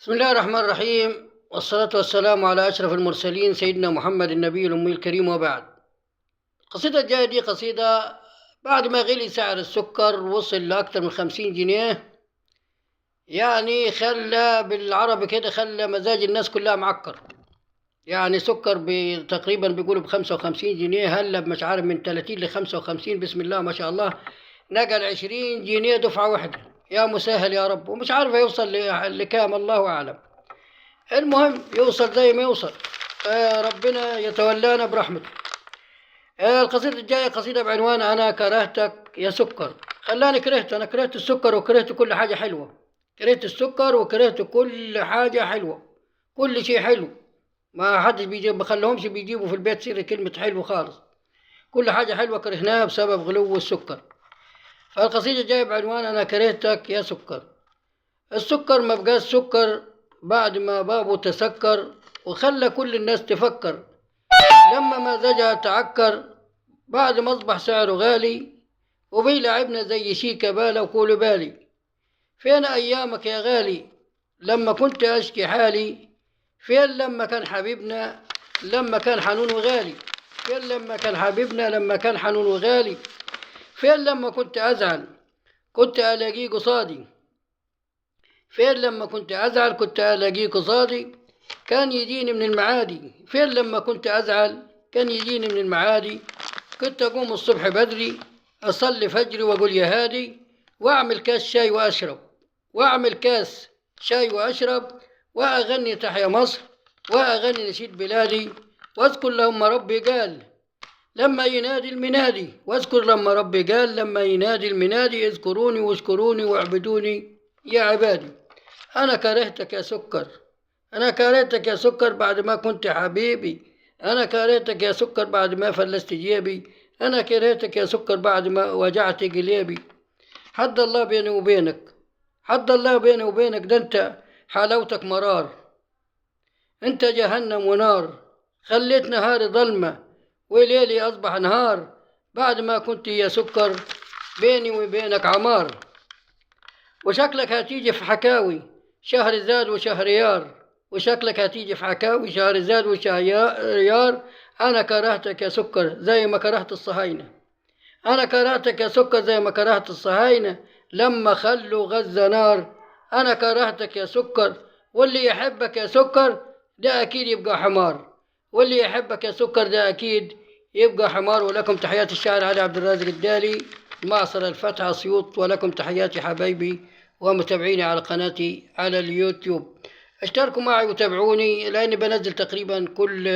بسم الله الرحمن الرحيم، والصلاة والسلام على أشرف المرسلين سيدنا محمد النبي الأمي الكريم، وبعد. القصيدة الجاية دي قصيدة بعد ما غلي سعر السكر وصل لأكثر من 50 جنيه. يعني خلى بالعربي كده، خلى مزاج الناس كلها معكر. يعني سكر تقريبا بيقولوا ب55 جنيه، هلا مش عارف من 30 ل55، بسم الله ما شاء الله. نقل 20 جنيه دفعة واحدة، يا مسهل يا رب، ومش عارف يوصل لكام، الله أعلم. المهم يوصل زي ما يوصل. ربنا يتولانا برحمته. القصيدة الجاية قصيدة بعنوان أنا كرهتك يا سكر. خلاني كرهت، أنا كرهت السكر وكرهت كل حاجة حلوة. كرهت السكر وكرهت كل حاجة حلوة، كل شيء حلو. ما حدش بيجيب، بخليهمش بيجيبوا في البيت سيرة كلمة حلو خالص. كل حاجة حلوة كرهناها بسبب غلو السكر. فالقصيدة الجاية بعنوان أنا كرهتك يا سكر. السكر ما بقاش سكر بعد ما بابه تسكر، وخلى كل الناس تفكر. لما مزاجها تعكر بعد ما أصبح سعره غالي، وبيلعبنا زي شيكة بالة وكول بالي. فين أيامك يا غالي لما كنت أشكي حالي؟ فين لما كان حبيبنا لما كان حنون وغالي؟ فين لما كان حبيبنا لما كان حنون وغالي؟ فين لما كنت أزعل كنت ألاقيه قصادي؟ فين لما كنت أزعل كنت ألاقيه قصادي؟ كان يجيني من المعادي. فين لما كنت أزعل كان يجيني من المعادي؟ كنت أقوم الصبح بدري أصلي فجري وأقول يا هادي، وأعمل كاس شاي وأشرب، وأعمل كاس شاي وأشرب، وأغني تحيا مصر، وأغني نشيد بلادي، واذكر لما ربي قال لما ينادي المنادي، واذكر لما ربي قال لما ينادي المنادي، اذكروني واشكروني واعبدوني يا عبادي. أنا كرهتك يا سكر، أنا كرهتك يا سكر بعد ما كنت حبيبي. أنا كرهتك يا سكر بعد ما فلست جيبي. أنا كرهتك يا سكر بعد ما وجعت قليبي. حد الله بيني وبينك، حد الله بيني وبينك، ده أنت حلاوتك مرار. أنت جهنم ونار، خليت نهاري ظلمة وليلي أصبح نهار، بعد ما كنت يا سكر بيني وبينك عمار. وشكلك هتيجي في حكاوي شهر زاد وشهر يار، وشكلك هتيجي في حكاوي شهر زاد وشهر يار. أنا كرهتك يا سكر زي ما كرهت الصهاينة. أنا كرهتك يا سكر زي ما كرهت الصهاينة لما خلوا غزة نار. أنا كرهتك يا سكر، واللي يحبك يا سكر ده أكيد يبقى حمار. واللي يحبك يا سكر ده أكيد يبقى حمار. ولكم تحيات الشاعر علي عبد الرازق الدالي، معصر الفتح أسيوط. ولكم تحياتي حبايبي ومتابعيني على قناتي على اليوتيوب. اشتركوا معي وتابعوني، لأني بنزل تقريبا كل